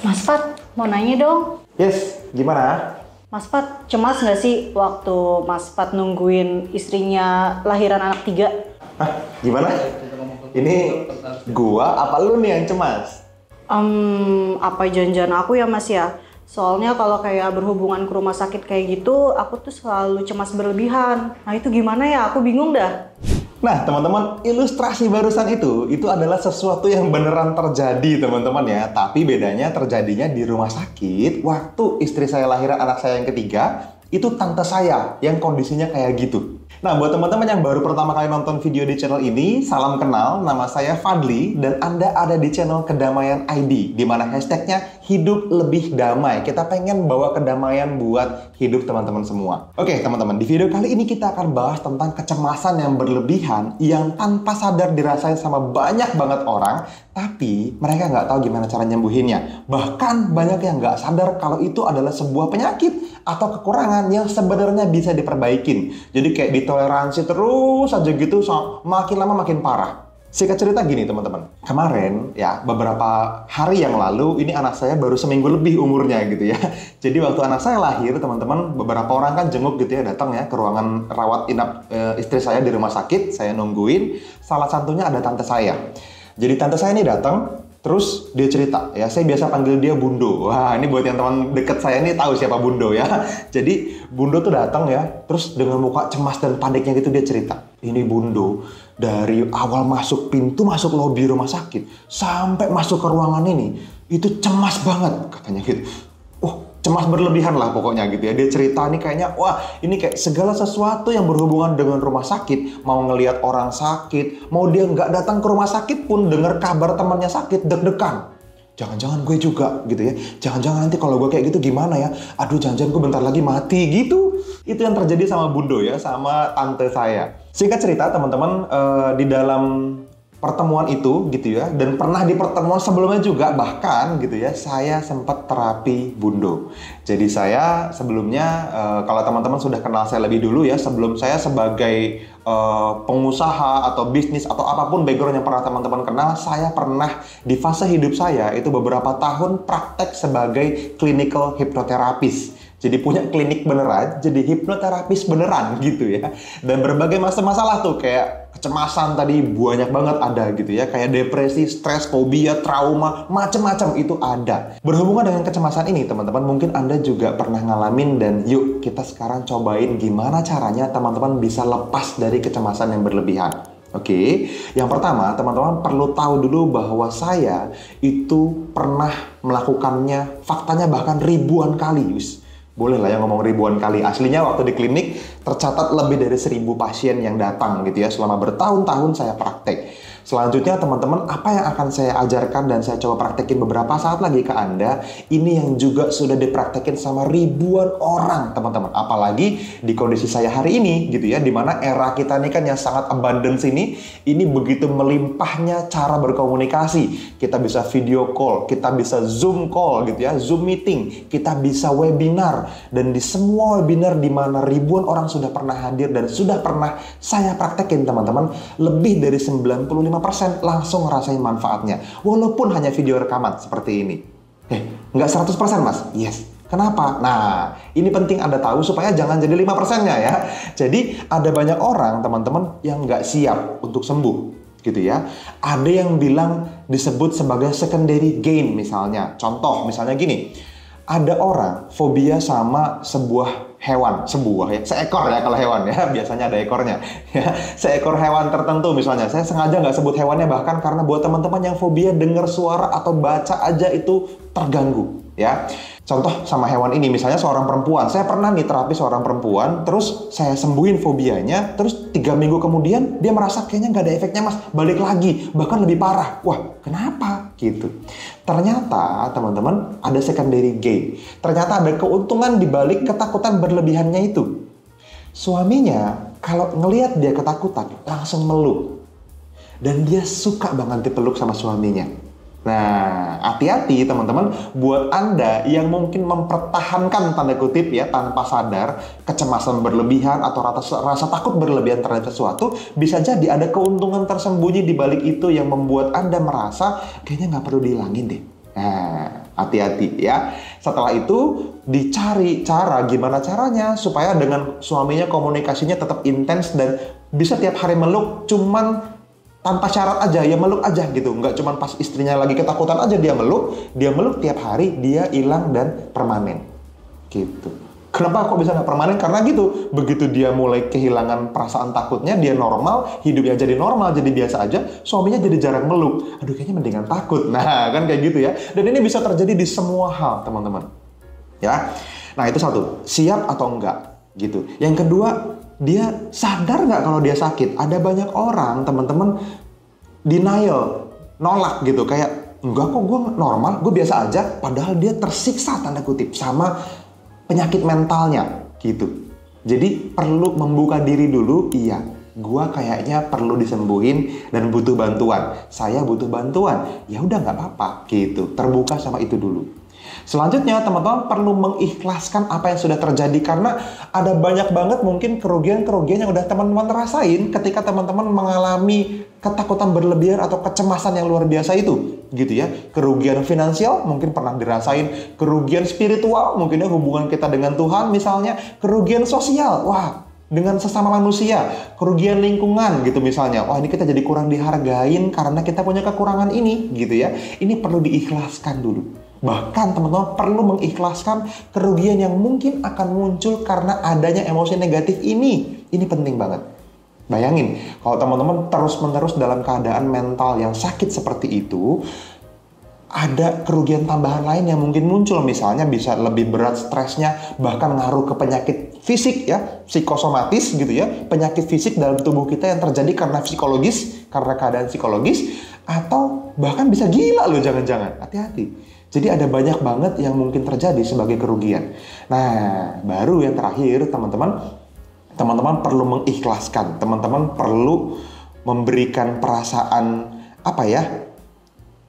Mas Fat, mau nanya dong. Yes, gimana? Mas Fat, cemas nggak sih waktu Mas Fat nungguin istrinya lahiran anak 3? Hah, gimana? Ini gua apa lu nih yang cemas? Apa janjian aku ya Mas ya? Soalnya kalau kayak berhubungan ke rumah sakit kayak gitu, aku tuh selalu cemas berlebihan. Nah itu gimana ya? Aku bingung dah. Nah, teman-teman, ilustrasi barusan itu adalah sesuatu yang beneran terjadi, teman-teman ya. Tapi bedanya terjadinya di rumah sakit waktu istri saya lahiran anak saya yang ketiga, itu tante saya yang kondisinya kayak gitu. Nah, buat teman-teman yang baru pertama kali nonton video di channel ini, salam kenal, nama saya Fadli, dan Anda ada di channel Kedamaian ID, di mana hashtagnya hidup lebih damai. Kita pengen bawa kedamaian buat hidup teman-teman semua. Oke, teman-teman, di video kali ini kita akan bahas tentang kecemasan yang berlebihan, yang tanpa sadar dirasain sama banyak banget orang, tapi mereka nggak tahu gimana cara nyembuhinnya. Bahkan banyak yang nggak sadar kalau itu adalah sebuah penyakit atau kekurangan yang sebenarnya bisa diperbaikin. Jadi kayak ditoleransi terus aja gitu, makin lama makin parah. Singkat cerita gini teman-teman, kemarin ya beberapa hari yang lalu ini anak saya baru seminggu lebih umurnya gitu ya. Jadi waktu anak saya lahir teman-teman, beberapa orang kan jenguk gitu ya, datang ya ke ruangan rawat inap istri saya di rumah sakit. Saya nungguin, salah satunya ada tante saya. Jadi tante saya ini datang, terus dia cerita ya, saya biasa panggil dia Bundo. Wah, ini buat yang teman deket saya ini tahu siapa Bundo ya. Jadi Bundo tuh datang ya, terus dengan muka cemas dan paniknya gitu dia cerita. Ini Bundo, dari awal masuk pintu masuk lobi rumah sakit sampai masuk ke ruangan ini, itu cemas banget katanya gitu. Cemas berlebihan lah pokoknya gitu ya. Dia cerita nih kayaknya, wah ini kayak segala sesuatu yang berhubungan dengan rumah sakit, mau ngelihat orang sakit, mau dia nggak datang ke rumah sakit pun dengar kabar temannya sakit, deg-degan. Jangan-jangan gue juga gitu ya. Jangan-jangan nanti kalau gue kayak gitu gimana ya? Aduh, jangan-jangan gue bentar lagi mati gitu. Itu yang terjadi sama Bundo ya, sama tante saya. Singkat cerita teman-teman, di dalam pertemuan itu gitu ya, dan pernah di pertemuan sebelumnya juga bahkan gitu ya, saya sempat terapi Bundo. Jadi saya sebelumnya, kalau teman-teman sudah kenal saya lebih dulu ya, sebelum saya sebagai pengusaha atau bisnis atau apapun background yang pernah teman-teman kenal, saya pernah di fase hidup saya itu beberapa tahun praktek sebagai clinical hypnotherapist. Jadi punya klinik beneran, jadi hipnoterapis beneran gitu ya. Dan berbagai masalah tuh kayak kecemasan tadi banyak banget ada gitu ya. Kayak depresi, stres, fobia, trauma, macem-macem itu ada. Berhubungan dengan kecemasan ini teman-teman, mungkin Anda juga pernah ngalamin, dan yuk kita sekarang cobain gimana caranya teman-teman bisa lepas dari kecemasan yang berlebihan. Oke, yang pertama teman-teman perlu tahu dulu bahwa saya itu pernah melakukannya, faktanya bahkan ribuan kali. Boleh lah ya ngomong ribuan kali. Aslinya waktu di klinik tercatat lebih dari 1000 pasien yang datang gitu ya. Selama bertahun-tahun saya praktek. Selanjutnya teman-teman, apa yang akan saya ajarkan dan saya coba praktekin beberapa saat lagi ke Anda, ini yang juga sudah dipraktekin sama ribuan orang teman-teman. Apalagi di kondisi saya hari ini gitu ya, dimana era kita ini kan yang sangat abundance ini begitu melimpahnya cara berkomunikasi. Kita bisa video call, kita bisa Zoom call gitu ya, Zoom meeting, kita bisa webinar. Dan di semua webinar di mana ribuan orang sudah pernah hadir dan sudah pernah saya praktekin teman-teman, lebih dari 95% langsung ngerasain manfaatnya. Walaupun hanya video rekaman seperti ini. Nggak 100% mas? Yes. Kenapa? Nah, ini penting Anda tahu supaya jangan jadi 5%-nya ya. Jadi, ada banyak orang, teman-teman, yang nggak siap untuk sembuh. Gitu ya. Ada yang bilang disebut sebagai secondary gain misalnya. Contoh, misalnya gini. Ada orang fobia sama sebuah hewan, seekor ya kalau hewan ya, biasanya ada ekornya ya, seekor hewan tertentu misalnya. Saya sengaja nggak sebut hewannya bahkan karena buat teman-teman yang fobia dengar suara atau baca aja itu terganggu ya. Contoh sama hewan ini, misalnya seorang perempuan. Saya pernah nih terapi seorang perempuan, terus saya sembuhin fobianya, terus 3 minggu kemudian dia merasa kayaknya nggak ada efeknya mas, balik lagi, bahkan lebih parah. Wah, kenapa? Gitu. Ternyata teman-teman ada secondary gain. Ternyata ada keuntungan di balik ketakutan berlebihannya itu. Suaminya kalau ngelihat dia ketakutan langsung meluk. Dan dia suka banget dipeluk sama suaminya. Nah, hati-hati teman-teman, buat Anda yang mungkin mempertahankan tanda kutip ya tanpa sadar kecemasan berlebihan atau rasa takut berlebihan terhadap sesuatu, bisa jadi ada keuntungan tersembunyi di balik itu yang membuat Anda merasa kayaknya nggak perlu dihilangin deh. Nah, Hati-hati ya. Setelah itu dicari cara gimana caranya supaya dengan suaminya komunikasinya tetap intens dan bisa tiap hari meluk, cuman tanpa syarat aja, ya meluk aja gitu. Nggak cuman pas istrinya lagi ketakutan aja dia meluk tiap hari, dia hilang dan permanen gitu. Kenapa kok bisa nggak permanen? Karena gitu, begitu dia mulai kehilangan perasaan takutnya, dia normal, hidupnya jadi normal, jadi biasa aja, suaminya jadi jarang meluk. Aduh, kayaknya mendingan takut. Nah, kan kayak gitu ya. Dan ini bisa terjadi di semua hal, teman-teman. Ya, nah itu satu, siap atau enggak, gitu. Yang kedua, dia sadar nggak kalau dia sakit? Ada banyak orang, teman-teman, denial, nolak gitu, kayak enggak kok, gue normal, gue biasa aja, padahal dia tersiksa tanda kutip sama penyakit mentalnya gitu. Jadi perlu membuka diri dulu, iya, gua kayaknya perlu disembuhin dan butuh bantuan. Saya butuh bantuan, ya udah nggak apa-apa gitu. Terbuka sama itu dulu. Selanjutnya teman-teman perlu mengikhlaskan apa yang sudah terjadi karena ada banyak banget mungkin kerugian-kerugian yang udah teman-teman rasain ketika teman-teman mengalami ketakutan berlebihan atau kecemasan yang luar biasa itu, gitu ya. Kerugian finansial mungkin pernah dirasain, kerugian spiritual mungkin ya hubungan kita dengan Tuhan misalnya, kerugian sosial, wah, dengan sesama manusia, kerugian lingkungan gitu misalnya. Wah, ini kita jadi kurang dihargain karena kita punya kekurangan ini gitu ya. Ini perlu diikhlaskan dulu. Bahkan teman-teman perlu mengikhlaskan kerugian yang mungkin akan muncul karena adanya emosi negatif ini. Ini penting banget. Bayangin, kalau teman-teman terus-menerus dalam keadaan mental yang sakit seperti itu, ada kerugian tambahan lain yang mungkin muncul. Misalnya bisa lebih berat stresnya, bahkan ngaruh ke penyakit fisik ya, psikosomatis gitu ya, penyakit fisik dalam tubuh kita yang terjadi karena psikologis, karena keadaan psikologis, atau bahkan bisa gila loh, jangan-jangan. Hati-hati. Jadi ada banyak banget yang mungkin terjadi sebagai kerugian. Nah, baru yang terakhir teman-teman perlu mengikhlaskan. Teman-teman perlu memberikan perasaan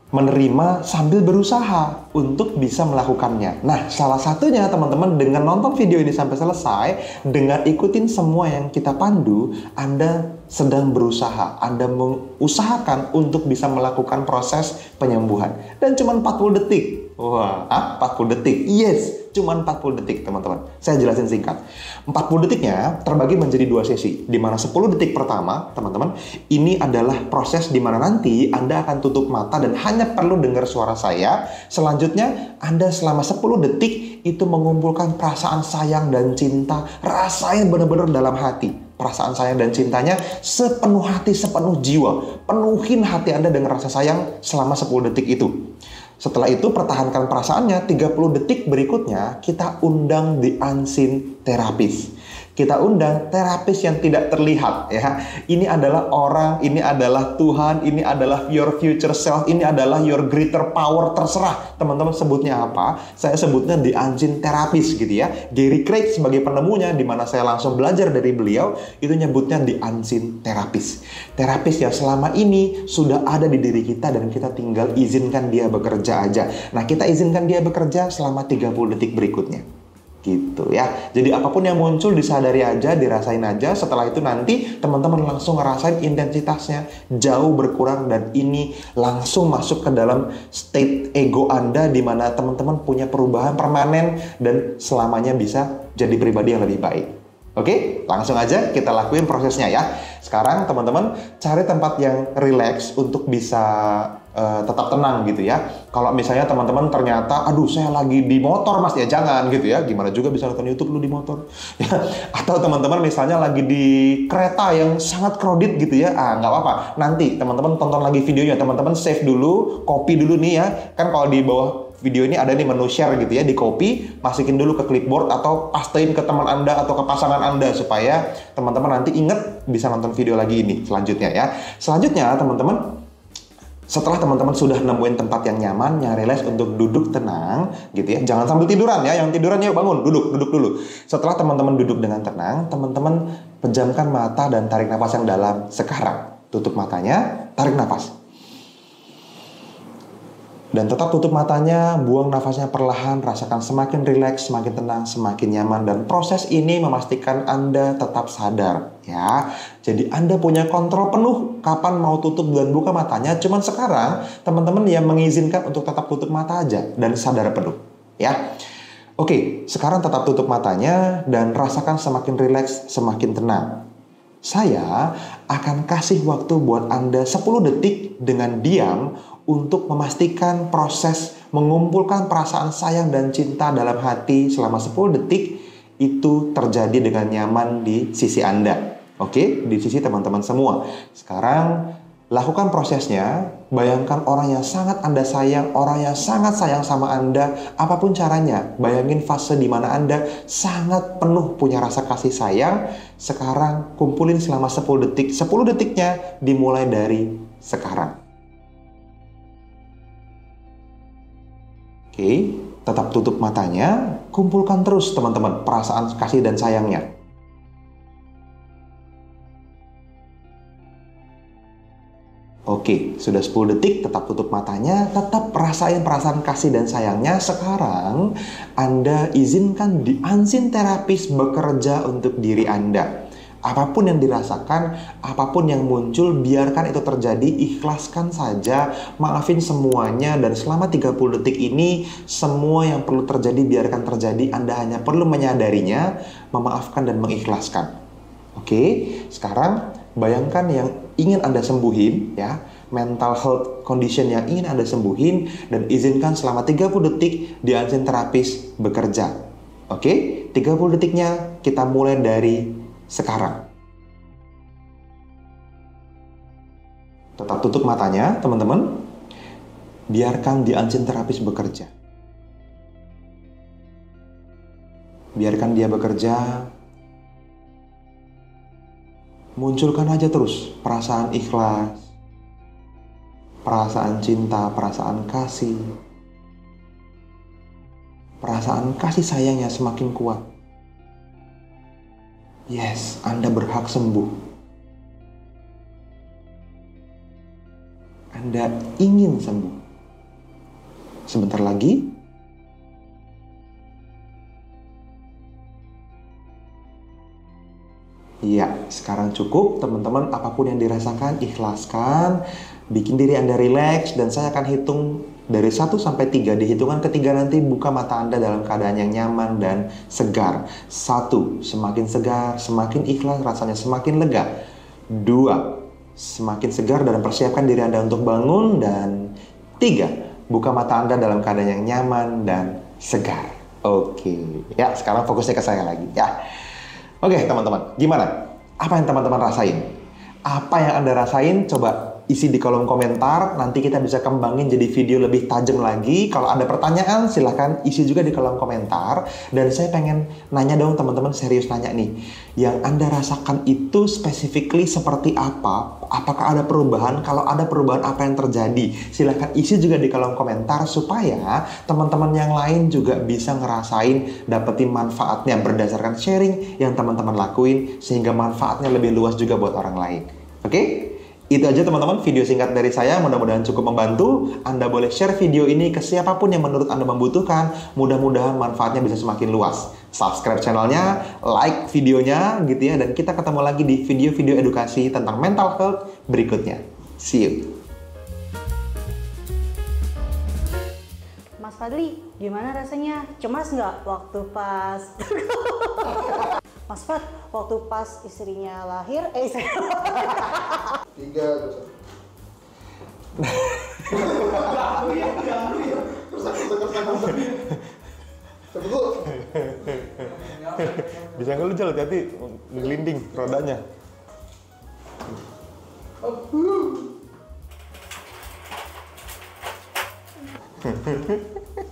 menerima sambil berusaha untuk bisa melakukannya. Nah, salah satunya teman-teman dengan nonton video ini sampai selesai, dengan ikutin semua yang kita pandu, Anda sedang berusaha, Anda mengusahakan untuk bisa melakukan proses penyembuhan. Dan cuma 40 detik. Wah, 40 detik? Yes, cuma 40 detik teman-teman. Saya jelasin singkat. 40 detiknya terbagi menjadi 2 sesi. Di mana 10 detik pertama, teman-teman, ini adalah proses di mana nanti Anda akan tutup mata dan hanya perlu dengar suara saya. Selanjutnya, Anda selama 10 detik itu mengumpulkan perasaan sayang dan cinta. Rasain benar-benar dalam hati. Perasaan sayang dan cintanya sepenuh hati, sepenuh jiwa. Penuhin hati Anda dengan rasa sayang selama 10 detik itu. Setelah itu pertahankan perasaannya. 30 detik berikutnya kita undang the unseen therapist. Kita undang terapis yang tidak terlihat ya. Ini adalah orang, ini adalah Tuhan, ini adalah your future self, ini adalah your greater power, terserah teman-teman sebutnya apa. Saya sebutnya the unseen therapist gitu ya. Gary Craig sebagai penemunya, di mana saya langsung belajar dari beliau, itu nyebutnya the unseen therapist. Terapis yang selama ini sudah ada di diri kita dan kita tinggal izinkan dia bekerja aja. Nah, kita izinkan dia bekerja selama 30 detik berikutnya. Gitu ya. Jadi apapun yang muncul disadari aja, dirasain aja. Setelah itu nanti teman-teman langsung ngerasain intensitasnya jauh berkurang dan ini langsung masuk ke dalam state ego Anda di mana teman-teman punya perubahan permanen dan selamanya bisa jadi pribadi yang lebih baik. Oke, langsung aja kita lakuin prosesnya ya. Sekarang teman-teman cari tempat yang relax untuk bisa tetap tenang gitu ya. Kalau misalnya teman-teman ternyata, aduh saya lagi di motor mas, ya jangan gitu ya. Gimana juga bisa nonton YouTube lu di motor. Atau teman-teman misalnya lagi di kereta yang sangat crowded gitu ya. Nggak apa-apa. Nanti teman-teman tonton lagi videonya. Teman-teman save dulu, copy dulu nih ya. Kan kalau di bawah video ini ada nih menu share gitu ya, di copy, masukin dulu ke clipboard atau pastein ke teman Anda atau ke pasangan Anda supaya teman-teman nanti inget bisa nonton video lagi ini selanjutnya ya. Selanjutnya teman-teman, setelah teman-teman sudah nemuin tempat yang nyaman, yang relax untuk duduk tenang gitu ya. Jangan sambil tiduran ya, yang tiduran yuk bangun, duduk dulu. Setelah teman-teman duduk dengan tenang, teman-teman pejamkan mata dan tarik nafas yang dalam sekarang. Tutup matanya, tarik nafas. Dan tetap tutup matanya, buang nafasnya perlahan, rasakan semakin rileks, semakin tenang, semakin nyaman. Dan proses ini memastikan Anda tetap sadar, ya. Jadi Anda punya kontrol penuh kapan mau tutup dan buka matanya. Cuman sekarang teman-teman yang mengizinkan untuk tetap tutup mata aja dan sadar penuh, ya. Oke, sekarang tetap tutup matanya dan rasakan semakin rileks, semakin tenang. Saya akan kasih waktu buat Anda 10 detik dengan diam untuk memastikan proses mengumpulkan perasaan sayang dan cinta dalam hati selama 10 detik itu terjadi dengan nyaman di sisi Anda. Oke, di sisi teman-teman semua. Sekarang lakukan prosesnya. Bayangkan orang yang sangat Anda sayang, orang yang sangat sayang sama Anda, apapun caranya. Bayangin fase di mana Anda sangat penuh punya rasa kasih sayang. Sekarang kumpulin selama 10 detik. 10 detiknya dimulai dari sekarang. Oke, tetap tutup matanya. Kumpulkan terus teman-teman perasaan kasih dan sayangnya. Oke, sudah 10 detik, tetap tutup matanya, tetap rasain perasaan kasih dan sayangnya. Sekarang, Anda izinkan the unseen therapist bekerja untuk diri Anda. Apapun yang dirasakan, apapun yang muncul, biarkan itu terjadi, ikhlaskan saja, maafin semuanya, dan selama 30 detik ini, semua yang perlu terjadi, biarkan terjadi. Anda hanya perlu menyadarinya, memaafkan dan mengikhlaskan. Oke, sekarang bayangkan yang ingin Anda sembuhin, ya, mental health condition yang ingin Anda sembuhin, dan izinkan selama 30 detik the unseen therapist bekerja. Oke, 30 detiknya kita mulai dari sekarang. Tetap tutup matanya, teman-teman. Biarkan the unseen therapist bekerja. Biarkan dia bekerja. Munculkan aja terus perasaan ikhlas, perasaan cinta, perasaan kasih sayangnya semakin kuat. Yes, Anda berhak sembuh. Anda ingin sembuh. Sebentar lagi, iya, sekarang cukup teman-teman. Apapun yang dirasakan, ikhlaskan. Bikin diri Anda rileks. Dan saya akan hitung dari 1 sampai 3. Di hitungan ketiga nanti buka mata Anda dalam keadaan yang nyaman dan segar. 1, semakin segar, semakin ikhlas, rasanya semakin lega. 2, semakin segar dan persiapkan diri Anda untuk bangun. Dan 3, buka mata Anda dalam keadaan yang nyaman dan segar. Oke, ya sekarang fokusnya ke saya lagi, ya. Oke teman-teman, gimana? Apa yang teman-teman rasain? Apa yang Anda rasain? Coba isi di kolom komentar. Nanti kita bisa kembangin jadi video lebih tajam lagi. Kalau ada pertanyaan, silahkan isi juga di kolom komentar. Dan saya pengen nanya dong teman-teman, serius nanya nih. Yang Anda rasakan itu specifically seperti apa? Apakah ada perubahan? Kalau ada perubahan, apa yang terjadi? Silahkan isi juga di kolom komentar supaya teman-teman yang lain juga bisa ngerasain, dapetin manfaatnya berdasarkan sharing yang teman-teman lakuin. Sehingga manfaatnya lebih luas juga buat orang lain. Oke? Itu aja teman-teman video singkat dari saya, mudah-mudahan cukup membantu. Anda boleh share video ini ke siapapun yang menurut Anda membutuhkan. Mudah-mudahan manfaatnya bisa semakin luas. Subscribe channelnya, like videonya gitu ya. Dan kita ketemu lagi di video-video edukasi tentang mental health berikutnya. See you. Mas Fadli, gimana rasanya? Cemas nggak waktu pas... Mas Fad, waktu pas istrinya lahir, Tiga terus. Bisa nggak lu jalan, hati-hati ngelinding rodanya.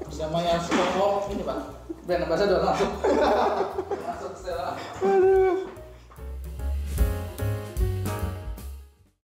Bersama yang sekolah ini Pak. Brand ambassador langsung. Masuk Stella. Aduh.